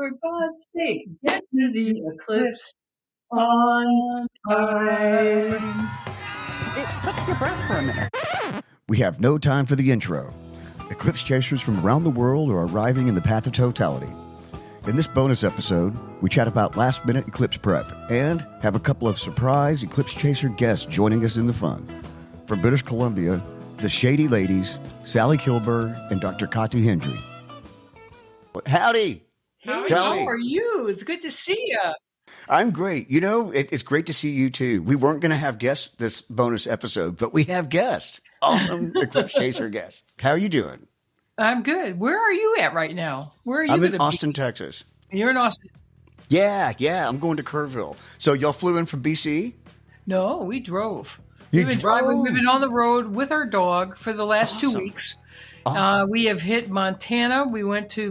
For God's sake, get to the eclipse on time. It took your breath for a minute. We have no time for the intro. Eclipse chasers from around the world are arriving in the path of totality. In this bonus episode, we chat about last-minute eclipse prep and have a couple of surprise eclipse chaser guests joining us in the fun. From British Columbia, the Shady Ladies, Sally Kilburn and Dr. Khati Hendry. Howdy! Hey, Sally. how are you? It's good to see you. I'm great. You know, it's great to see you too. We weren't going to have guests this bonus episode, but we have guests. Awesome eclipse chaser guests. How are you doing? I'm good. Where are you at right now? Where are you? I'm in Austin, Texas. You're in Austin. Yeah. I'm going to Kerrville. So y'all flew in from BC? No, we drove. You We've been drove? driving. We've been on the road with our dog for the last 2 weeks. Awesome. We have hit Montana. We went to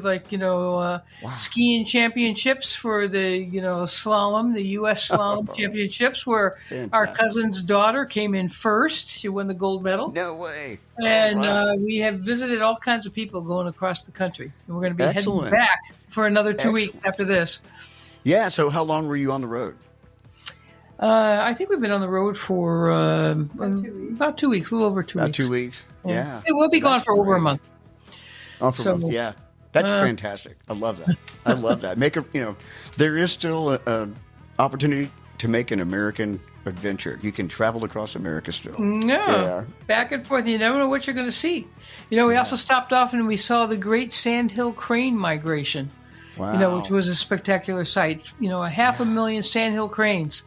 skiing championships for the slalom, the U.S. slalom championships, where our cousin's daughter came in first. She won the gold medal. No way. And wow. we have visited all kinds of people going across the country. And we're going to be Excellent. heading back for another 2 weeks after this. Yeah. So how long were you on the road? I think we've been on the road for about 2 weeks, a little over 2 weeks. About 2 weeks. Yeah. We'll be gone for over a month. Oh, for a month. Yeah. That's fantastic. I love that. I love that. There is still an opportunity to make an American adventure. You can travel across America still. Yeah. Back and forth. You never know what you're going to see. We also stopped off and we saw the Great Sandhill Crane Migration. Wow. Which was a spectacular sight. 500,000 sandhill cranes,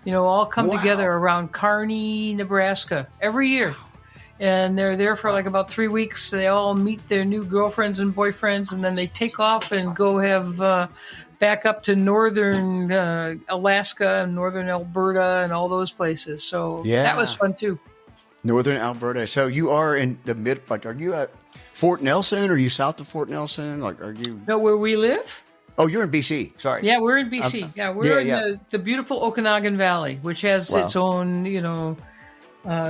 all come together around Kearney, Nebraska every year. And they're there for like about 3 weeks. They all meet their new girlfriends and boyfriends, and then they take off and go have back up to northern Alaska and northern Alberta and all those places. So that was fun too. Northern Alberta. So you are in the mid, are you at Fort Nelson? Or are you south of Fort Nelson? Are you? No, where we live? Oh, you're in BC. Sorry. Yeah, we're in BC. We're in the beautiful Okanagan Valley, which has its own,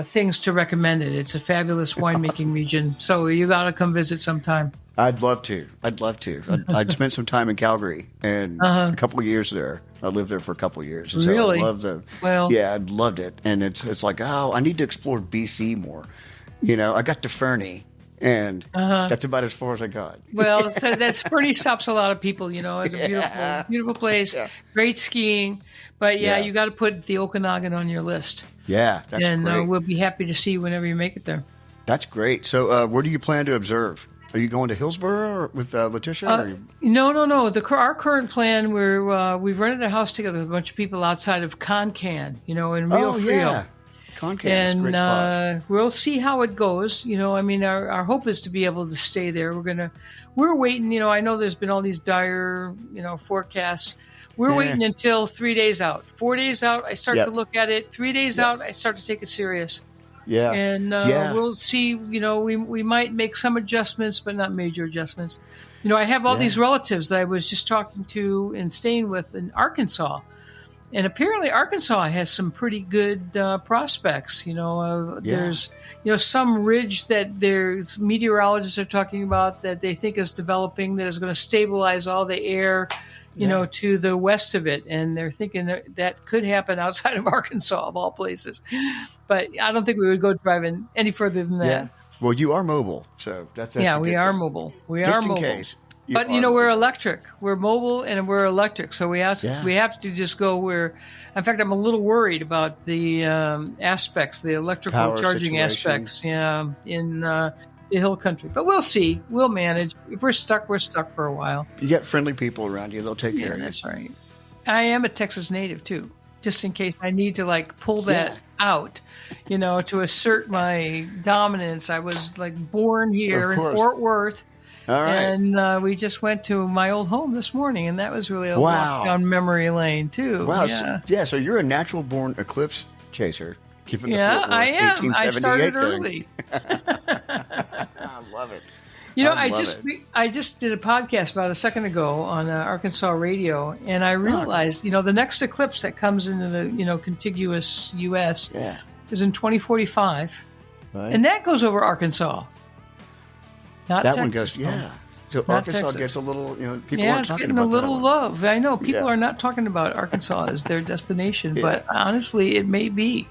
things to recommend it. It's a fabulous winemaking region. So you got to come visit sometime. I'd love to. I'd spent some time in Calgary and a couple of years there. I lived there for a couple of years. And really? So I loved I loved it. And it's like, I need to explore BC more. I got to Fernie. And that's about as far as I got. Well, so that's Fernie stops a lot of people. It's a beautiful place, great skiing. But you got to put the Okanagan on your list. Yeah, that's great. And we'll be happy to see you whenever you make it there. That's great. So, where do you plan to observe? Are you going to Hillsborough or with Leticia? No. Our current plan, we've rented a house together with a bunch of people outside of Concan, in Rio Frio. Yeah. Concan is a great spot. We'll see how it goes. Our hope is to be able to stay there. We're waiting. I know there's been all these dire, forecasts. We're waiting until 3 days out. 4 days out, I start to look at it. 3 days out, I start to take it serious. Yeah. And we'll see. We might make some adjustments, but not major adjustments. I have all these relatives that I was just talking to and staying with in Arkansas. And apparently Arkansas has some pretty good prospects. There's some ridge that there's meteorologists are talking about that they think is developing that is going to stabilize all the air, to the west of it. And they're thinking that could happen outside of Arkansas, of all places. But I don't think we would go driving any further than that. Yeah. Well, you are mobile, so that's we are mobile. We Just are in mobile. case. But we're electric. We're mobile and we're electric, so we have to just go where. In fact, I'm a little worried about the aspects, the electrical Power charging aspects, in the hill country. But we'll see. We'll manage. If we're stuck for a while. You get friendly people around you; they'll take care of you. That's right. I am a Texas native too, just in case I need to pull that out, to assert my dominance. I was born here in Fort Worth. All right. And we just went to my old home this morning, and that was really a walk down memory lane, too. Wow. Yeah. So you're a natural-born eclipse chaser. I am. I started early. I love it. I just did a podcast about a second ago on Arkansas radio, and I realized, the next eclipse that comes into the, contiguous U.S. is in 2045. Right. And that goes over Arkansas. Not that Texas. one goes, So Not Arkansas Texas. gets a little, people Yeah, aren't it's talking getting a about little that one. love. I know people Yeah. are not talking about Arkansas as their destination, Yeah. but honestly, it may be.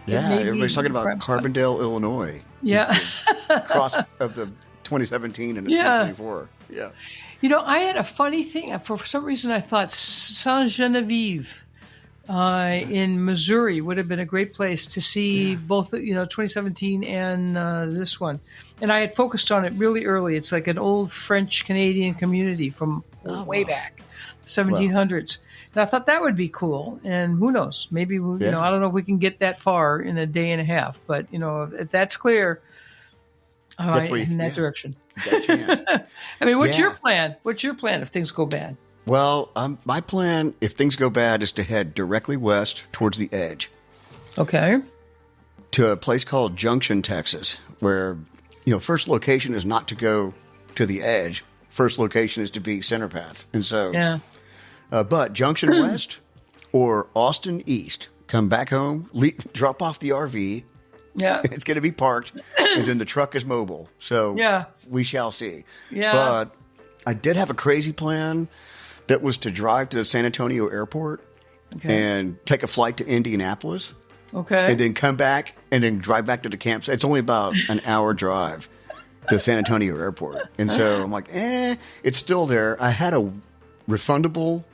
Yeah, It may everybody's be talking about prime spot. Carbondale, Illinois. Yeah. Is the cross of the 2017 and the Yeah. 2024. Yeah. I had a funny thing. For some reason, I thought Saint Genevieve in Missouri would have been a great place to see both, 2017 and this one. And I had focused on it really early. It's like an old French Canadian community from way back, 1700s. And I thought that would be cool. And who knows? Maybe, I don't know if we can get that far in a day and a half. But, if that's clear, I might head in that direction. Got a chance. I mean, what's your plan? What's your plan if things go bad? Well, my plan, if things go bad, is to head directly west towards the edge. Okay. To a place called Junction, Texas, where, first location is not to go to the edge. First location is to be center path. And so, but Junction West or Austin East, come back home, drop off the RV. Yeah. It's going to be parked, and then the truck is mobile. So we shall see. Yeah. But I did have a crazy plan that was to drive to the San Antonio airport and take a flight to Indianapolis. Okay. And then come back and then drive back to the campsite. It's only about an hour drive to San Antonio airport. And so I'm like, it's still there. I had a refundable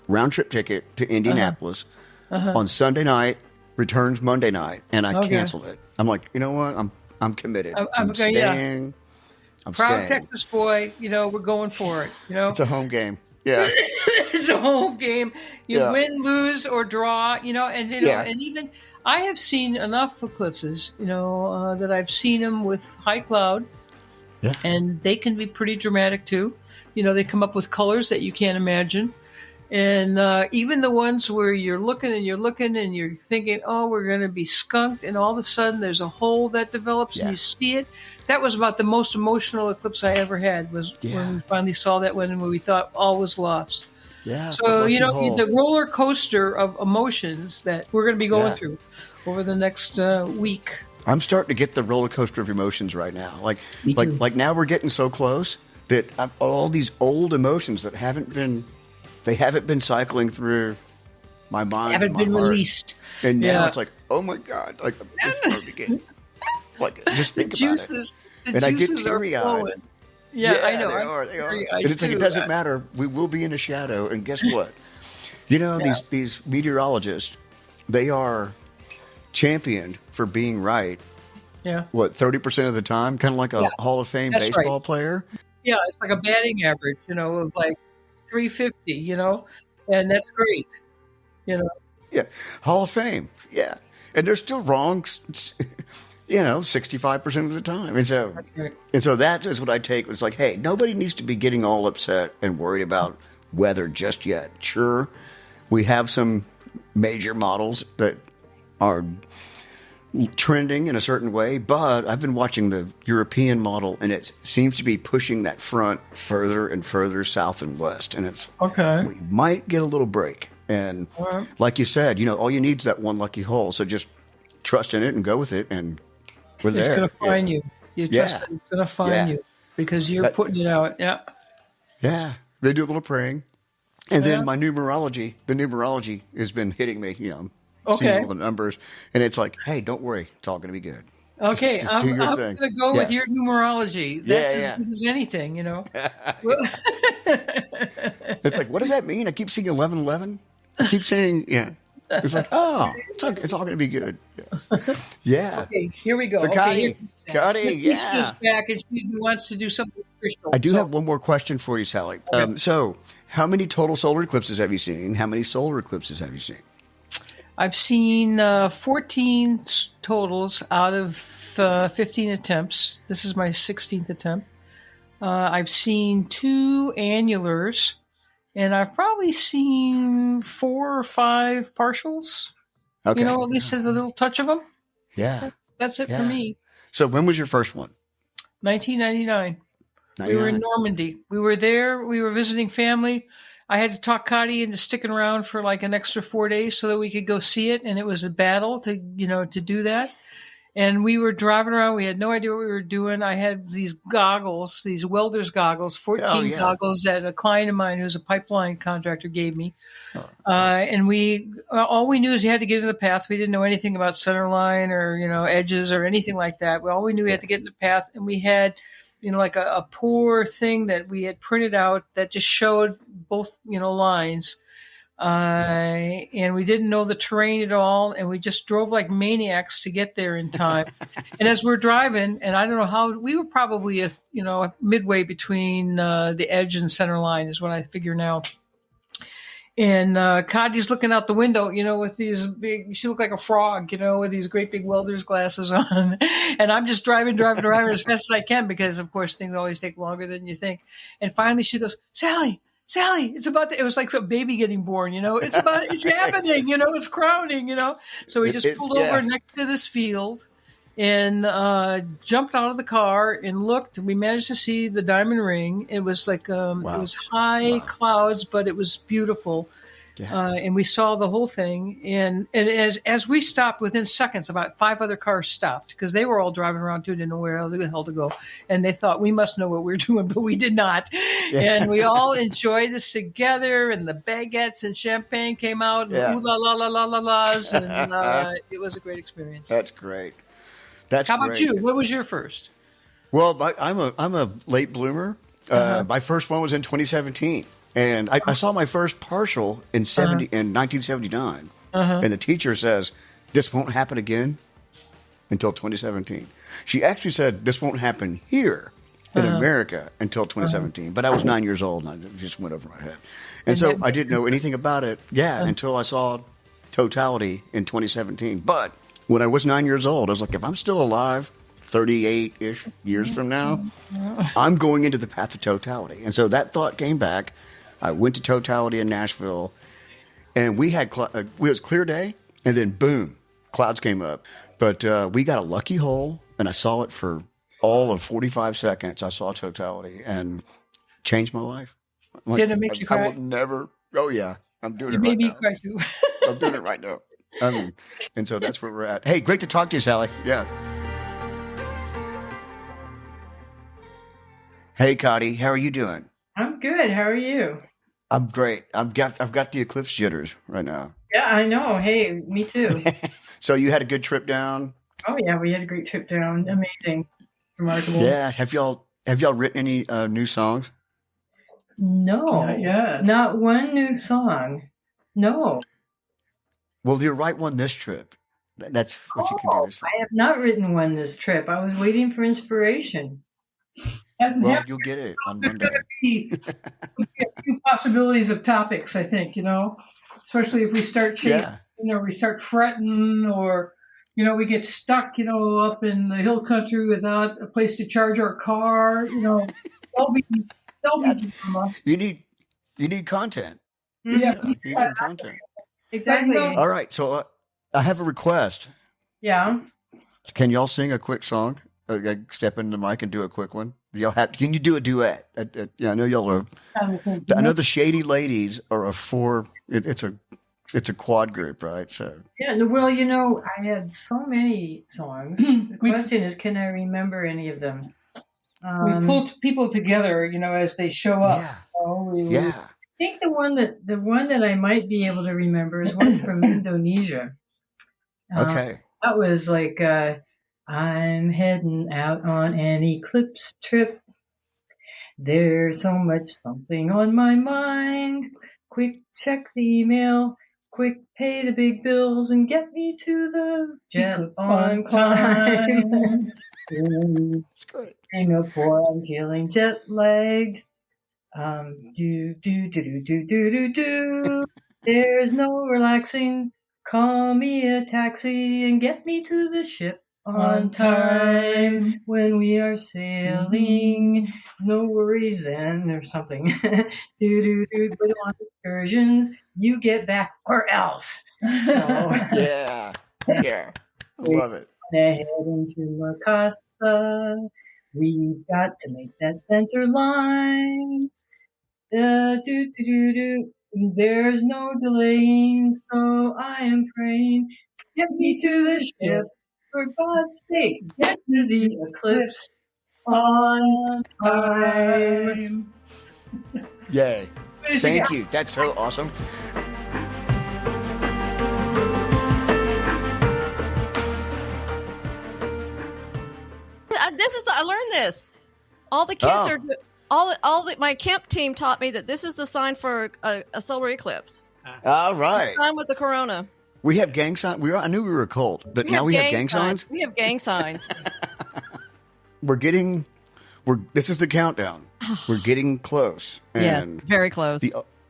round trip ticket to Indianapolis on Sunday night. Returns Monday night, and I canceled it. I'm like, you know what? I'm committed. I'm staying. I'm proud staying. Texas boy. We're going for it. It's a home game. Yeah, it's a home game. You win, lose, or draw. And even I have seen enough eclipses. That I've seen them with high cloud, and they can be pretty dramatic too. They come up with colors that you can't imagine. And even the ones where you're looking and you're thinking, oh, we're going to be skunked. And all of a sudden there's a hole that develops and you see it. That was about the most emotional eclipse I ever had was when we finally saw that one and when we thought all was lost. Yeah. So, the roller coaster of emotions that we're going to be going through over the next week. I'm starting to get the roller coaster of emotions right now. Like now we're getting so close that all these old emotions that haven't been cycling through my mind. Haven't been heart. Released. And now it's like, oh my God. Like, I'm starting to get, just think about it. And I get teary-eyed. Yeah, I know. They are. And it's like, it doesn't matter. We will be in the shadow. And guess what? These meteorologists, they are championed for being right. Yeah. 30% of the time? Kind of like a Hall of Fame baseball player? Yeah, it's like a batting average, of like 350, and that's great, Yeah, Hall of Fame. Yeah, and they're still wrong, 65% of the time. And so that is what I take. It's like, hey, nobody needs to be getting all upset and worried about weather just yet. Sure, we have some major models that are trending in a certain way, but I've been watching the European model, and it seems to be pushing that front further and further south and west. And we might get a little break. And like you said, all you need is that one lucky hole. So just trust in it and go with it, and we're there. It's going to find you. You trust that it's going to find you because you're putting it out. Yeah. Yeah. They do a little praying. And then the numerology has been hitting me, seeing all the numbers, and it's like, hey, don't worry, it's all going to be good. Okay, just I'm going to go with your numerology. That's as good as anything, It's like, what does that mean? I keep seeing 1111. I keep saying, It's like, it's all going to be good. Yeah. Okay, here we go. So Khati, Leticia's back, and she wants to do something official. I do have one more question for you, Sally. Okay. So, how many total solar eclipses have you seen? How many solar eclipses have you seen? I've seen 14 totals out of 15 attempts. This is my 16th attempt. I've seen 2 annulars, and I've probably seen 4 or 5 partials. Okay. At least a little touch of them. Yeah. That's it for me. So when was your first one? 1999. We were in Normandy. We were there. We were visiting family. I had to talk Khati into sticking around for like an extra 4 days so that we could go see it. And it was a battle to do that. And we were driving around. We had no idea what we were doing. I had these goggles, these welder's goggles, 14 yeah. goggles that a client of mine who's a pipeline contractor gave me. Oh. And all we knew is you had to get in the path. We didn't know anything about center line or, edges or anything like that. All we knew we had to get in the path, and we had, like a poor thing that we had printed out that just showed both, lines. And we didn't know the terrain at all, and we just drove like maniacs to get there in time. And as we're driving, and I don't know how, we were probably midway between the edge and center line is what I figure now. And Khati's looking out the window, with these she looked like a frog, with these great big welder's glasses on. And I'm just driving as fast as I can because, of course, things always take longer than you think. And finally she goes, Sally, it was like some baby getting born, it's happening, it's crowning, So we just pulled over next to this field and jumped out of the car and looked. We managed to see the diamond ring. It was like It was high clouds, but it was beautiful. Yeah. And we saw the whole thing. And as we stopped, within seconds, about 5 other cars stopped because they were all driving around too, didn't know where the hell to go. And they thought we must know what we're doing, but we did not. Yeah. And we all enjoyed this together. And the baguettes and champagne came out. And ooh la la la la la la's. And it was a great experience. That's great. How about you? What was your first? Well, I'm a late bloomer. My first one was in 2017, and I saw my first partial in 1979. And the teacher says, "This won't happen again until 2017." She actually said, "This won't happen here in America until 2017." But I was 9 years old, and it just went over my head. And so I didn't know anything about it. Until I saw Totality in 2017. But when I was 9 years old, I was like, if I'm still alive 38-ish years from now, I'm going into the path of totality. And so that thought came back. I went to Totality in Nashville, and we had it was clear day, and then boom, clouds came up. But we got a lucky hole, and I saw it for all of 45 seconds. I saw Totality and changed my life. Did it make you cry? I will never. Oh, yeah. I'm doing it right now. Maybe cry too. I'm doing it right now. And so that's where we're at. Hey, great to talk to you, Sally. Yeah. Hey, Khati, how are you doing? I'm good. How are you? I'm great. I've got the eclipse jitters right now. Yeah, I know. Hey, me too. So you had a good trip down? Oh yeah, we had a great trip down. Amazing, remarkable. Yeah. Have y'all written any new songs? No, not one new song. No. Well, you'll write one this trip. That's what you can do this trip. I have not written one this trip. I was waiting for inspiration. Well, you'll get it on Monday. A few possibilities of topics, I think, especially if we start chasing, we start fretting, or, we get stuck, up in the hill country without a place to charge our car, they'll be drama. You need content. Yeah. You need some content. Exactly. All right. So I have a request. Yeah. Can y'all sing a quick song? Step into the mic and do a quick one. Can you do a duet? I know y'all are. I know the Shady Ladies are a four. It's a quad group, right? So yeah. Well, I had so many songs. The question is, can I remember any of them? We pull people together, as they show up. Yeah. I think the one that I might be able to remember is one from Indonesia. Okay. That was like, I'm heading out on an eclipse trip. There's so much something on my mind. Quick check the email. Quick pay the big bills and get me to the jet on time. That's great. Hang up or I'm feeling jet lagged. Do. There's no relaxing. Call me a taxi and get me to the ship on time when we are sailing. No worries then, or something. Go on excursions. You get back or else. So, yeah. I love it. Head into Macasa. We've got to make that center line. There's no delaying, so I am praying. Get me to the ship For God's sake, get to the eclipse on time. Yay. Thank you. That's so awesome. I learned this. All the kids my camp team taught me that this is the sign for a solar eclipse. All right. Sign with the corona. We have gang signs. I knew we were a cult, but now we have gang signs. We have gang signs. This is the countdown. We're getting close. And very close.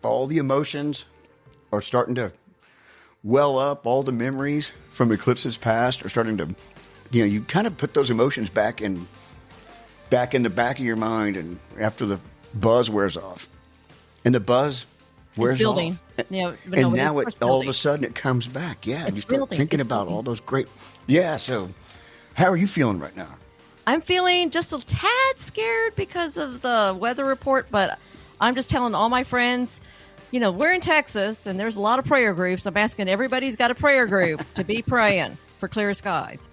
All the emotions are starting to well up. All the memories from eclipses past are starting to, you kind of put those emotions back in the back of your mind, and after the buzz wears off. And the buzz wears building. off. Yeah, and now all of a sudden it comes back. Yeah, it's you start building. thinking about all those great. Yeah, so how are you feeling right now? I'm feeling just a tad scared because of the weather report, but I'm just telling all my friends, we're in Texas and there's a lot of prayer groups. I'm asking everybody's got a prayer group to be praying for clear skies.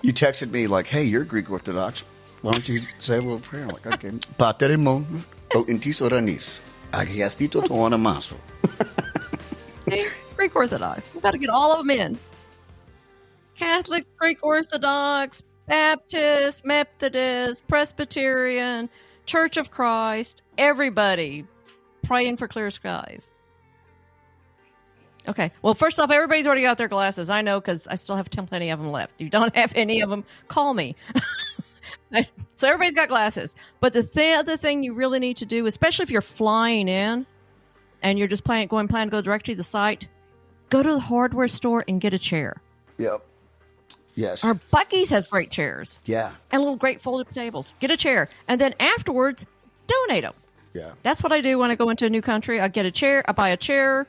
You texted me like, "Hey, you're Greek Orthodox. Why don't you say a little prayer?" I'm like, okay. Pateremon, o intis oranis, agiastito to anamaso. Greek Orthodox. We've got to get all of them in. Catholic, Greek Orthodox, Baptist, Methodist, Presbyterian, Church of Christ, everybody praying for clear skies. Okay. Well, first off, everybody's already got their glasses. I know because I still have plenty of them left. If you don't have any of them, call me. So everybody's got glasses. But the other thing you really need to do, especially if you're flying in and you're just plan to go directly to the site, go to the hardware store and get a chair. Yep. Yes. Our Buc-ee's has great chairs. Yeah. And little great folded tables. Get a chair. And then afterwards, donate them. Yeah. That's what I do when I go into a new country. I get a chair. I buy a chair,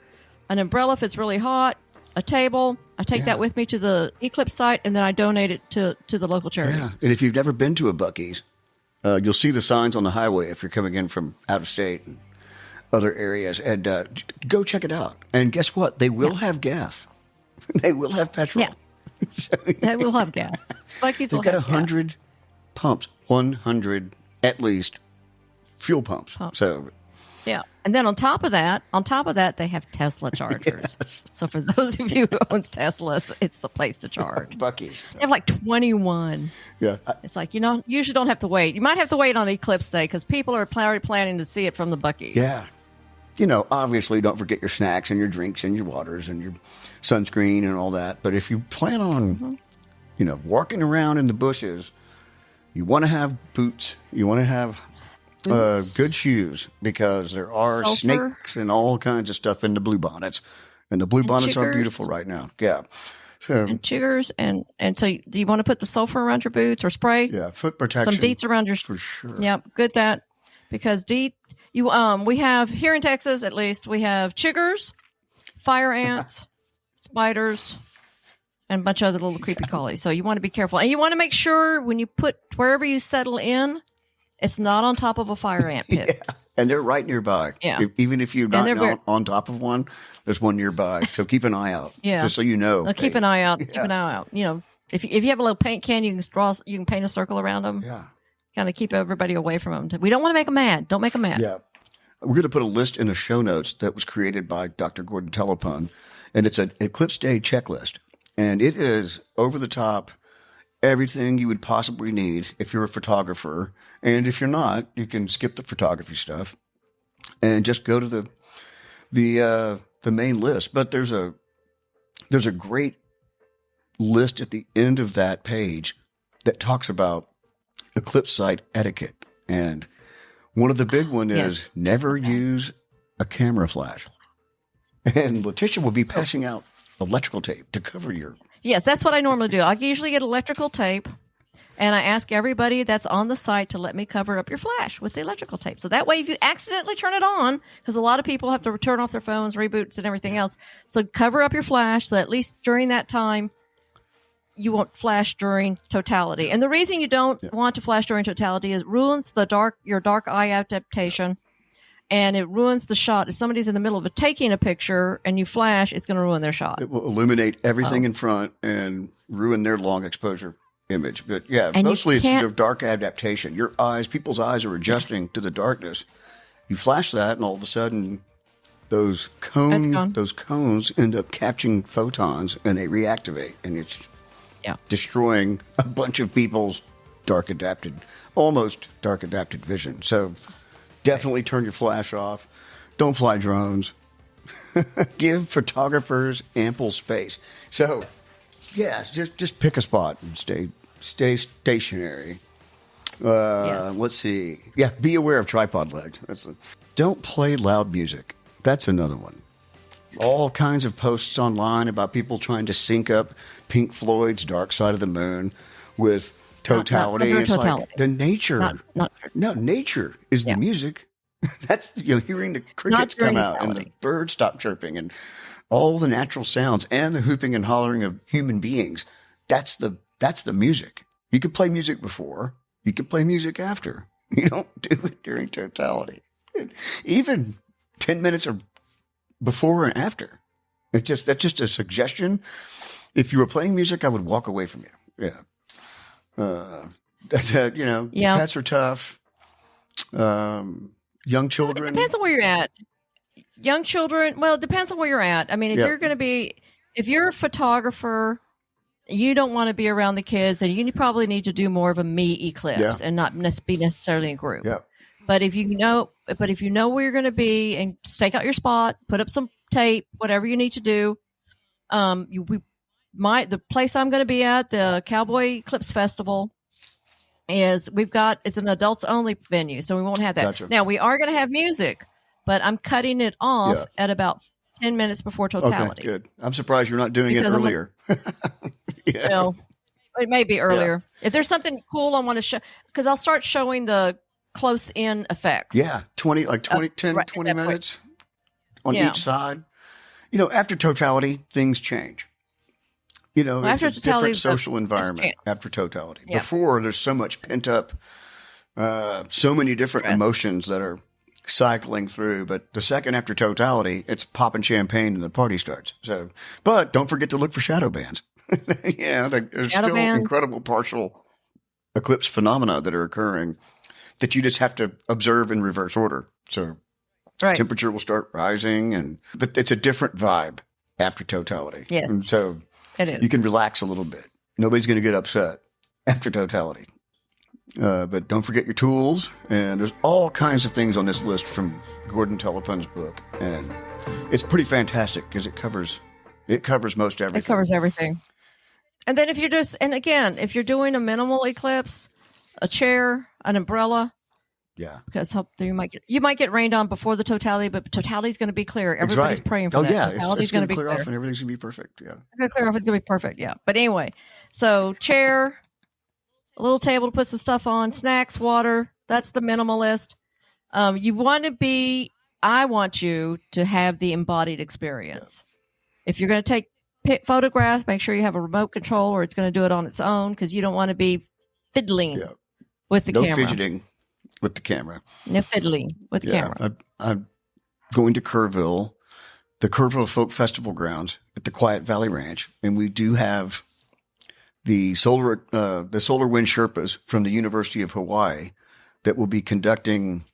an umbrella if it's really hot, a table. I take that with me to the Eclipse site, and then I donate it to the local charity. Yeah. And if you've never been to a Buc-ee's, you'll see the signs on the highway if you're coming in from out of state and other areas. And go check it out. And guess what? They will have gas. They will have petrol. Yeah. They will have gas. Buc-ee's will They've got have 100 pumps, 100 at least fuel pumps. So yeah. And then on top of that, they have Tesla chargers. Yes. So for those of you who owns Teslas, it's the place to charge. Buc-ee's. They have like 21. Yeah. It's like, you usually don't have to wait. You might have to wait on Eclipse Day because people are planning to see it from the Buc-ee's. Yeah. Obviously don't forget your snacks and your drinks and your waters and your sunscreen and all that. But if you plan on, walking around in the bushes, you want to have boots. You want to have good shoes because there are snakes and all kinds of stuff in the bluebonnets. And the bluebonnets are beautiful right now. Yeah. So, and chiggers. And so do you want to put the sulfur around your boots or spray? Yeah, foot protection. Some DEETs around your... For sure. Yeah, good that. Because DEET... we have, here in Texas at least, we have chiggers, fire ants, spiders, and a bunch of other little creepy crawlies. So you want to be careful. And you want to make sure when you put wherever you settle in, it's not on top of a fire ant pit. Yeah. And they're right nearby. Yeah. Even if you're not on top of one, there's one nearby. So keep an eye out. Yeah. Just so you know. Keep an eye out. Yeah. Keep an eye out. If you have a little paint can, you can paint a circle around them. Yeah. Kind of keep everybody away from them. We don't want to make them mad. Don't make them mad. Yeah. We're going to put a list in the show notes that was created by Dr. Gordon Telepun, and it's an Eclipse Day checklist. And it is over the top, everything you would possibly need if you're a photographer. And if you're not, you can skip the photography stuff and just go to the main list. But there's a great list at the end of that page that talks about eclipse site etiquette. And one of the big one is never use a camera flash. And Leticia will be passing out electrical tape to cover your... Yes, that's what I normally do. I usually get electrical tape, and I ask everybody that's on the site to let me cover up your flash with the electrical tape. So that way, if you accidentally turn it on, because a lot of people have to turn off their phones, reboots, and everything else. So cover up your flash so at least during that time, you won't flash during totality. And the reason you don't want to flash during totality is it ruins your dark eye adaptation. and it ruins the shot. If somebody's in the middle of taking a picture and you flash, it's going to ruin their shot. It will illuminate everything in front and ruin their long exposure image. But yeah, And mostly it's can't- sort of dark adaptation. People's eyes are adjusting to the darkness. You flash that, and all of a sudden, those cones end up catching photons, and they reactivate, and it's destroying a bunch of people's almost dark adapted vision. So definitely turn your flash off. Don't fly drones. Give photographers ample space. So, yes, just pick a spot and stay stationary. Yes. Let's see. Yeah, be aware of tripod legs. Don't play loud music. That's another one. All kinds of posts online about people trying to sync up Pink Floyd's Dark Side of the Moon with Totality. Not It's Totality. like the nature. No, nature is the music. That's hearing the crickets come out and the birds stop chirping and all the natural sounds and the hooping and hollering of human beings. That's the music. You could play music before. You could play music after. You don't do it during Totality. Even 10 minutes or before and after. That's just a suggestion. If you were playing music, I would walk away from you. Yeah. Pets are tough. Young children. It depends on where you're at. Young children, well, it depends on where you're at. I mean, if you're a photographer, you don't want to be around the kids, and you probably need to do more of a me eclipse and not be necessarily in a group. Yeah. But if you know where you're going to be and stake out your spot, put up some tape, whatever you need to do. The place I'm going to be at, the Cowboy Eclipse Festival, it's an adults only venue, so we won't have that. Gotcha. Now we are going to have music, but I'm cutting it off at about 10 minutes before Totality. Okay, good. I'm surprised you're not doing it earlier. Well, it may be earlier. Yeah. If there's something cool I want to show, because I'll start showing the close-in effects. Yeah, 20 minutes on each side. After Totality, things change. After it's a different social environment after Totality. Yeah. Before, there's so much pent up, so many different emotions that are cycling through. But the second after Totality, it's popping champagne and the party starts. But don't forget to look for shadow bands. There's still incredible partial eclipse phenomena that are occurring that you just have to observe in reverse order. So temperature will start rising, but it's a different vibe after Totality. Yes. And so it is. You can relax a little bit. Nobody's going to get upset after Totality. But don't forget your tools. And there's all kinds of things on this list from Gordon Telepun's book. And it's pretty fantastic because it covers most everything. It covers everything. And then if you're doing a minimal eclipse, a chair, an umbrella. Yeah. Because you might get rained on before the Totality, but Totality's going to be clear. Everybody's praying for that. Yeah. Totality's going to be clear clear off and everything's going to be perfect. Yeah. It's going to clear off. It's going to be perfect. Yeah. But anyway, so chair, a little table to put some stuff on, snacks, water. That's the minimalist. I want you to have the embodied experience. Yeah. If you're going to take photographs, make sure you have a remote control or it's going to do it on its own because you don't want to be fiddling with the camera. No fidgeting with the camera. No fiddling with the camera. I'm going to Kerrville, the Kerrville Folk Festival grounds at the Quiet Valley Ranch, and we do have the solar wind Sherpas from the University of Hawaii that will be conducting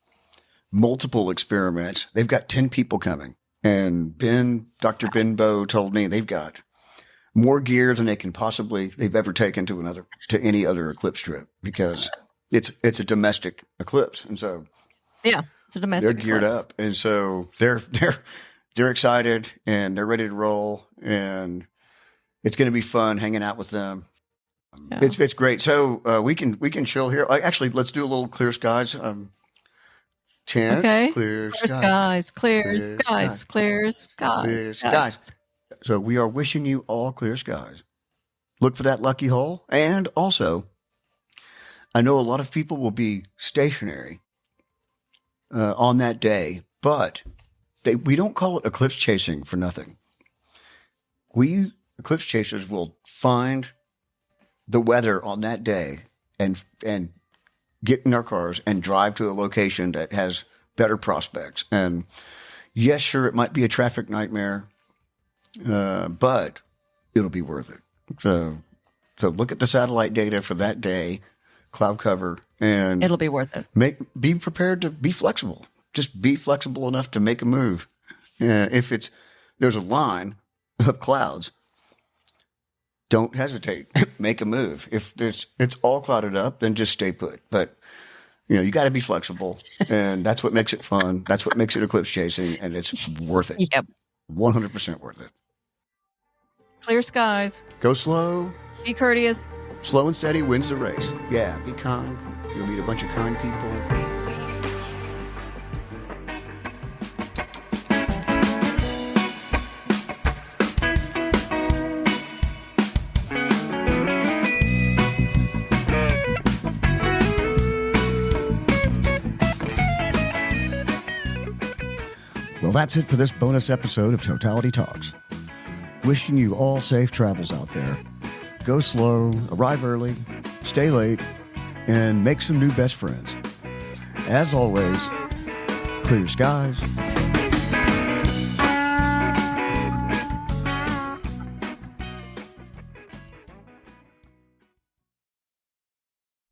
multiple experiments. They've got 10 people coming, and Dr. Ben Bow told me they've got more gear than they've ever taken to any other eclipse trip because it's a domestic eclipse, and so it's a domestic. They're geared up, and so they're excited and they're ready to roll, and it's going to be fun hanging out with them. Yeah. It's great. So we can chill here. Actually, let's do a little clear skies. Chant. Okay. Clear skies. Clear skies. Clear skies. Clear skies. So we are wishing you all clear skies. Look for that lucky hole, and also, I know a lot of people will be stationary on that day, but we don't call it eclipse chasing for nothing. We eclipse chasers will find the weather on that day and get in our cars and drive to a location that has better prospects. And yes, sure, it might be a traffic nightmare, but it'll be worth it. So look at the satellite data for that day, cloud cover, and It'll be worth it. be prepared to be flexible. Just be flexible enough to make a move. If there's a line of clouds, don't hesitate. Make a move. If it's all clouded up, then just stay put. But you got to be flexible, and that's what makes it fun. That's what makes it eclipse chasing, and it's worth it. Yep. 100% worth it. Clear skies. Go slow. Be courteous. Slow and steady wins the race. Yeah, be kind. You'll meet a bunch of kind people. Well, that's it for this bonus episode of Totality Talks. Wishing you all safe travels out there. Go slow, arrive early, stay late, and make some new best friends. As always, clear skies,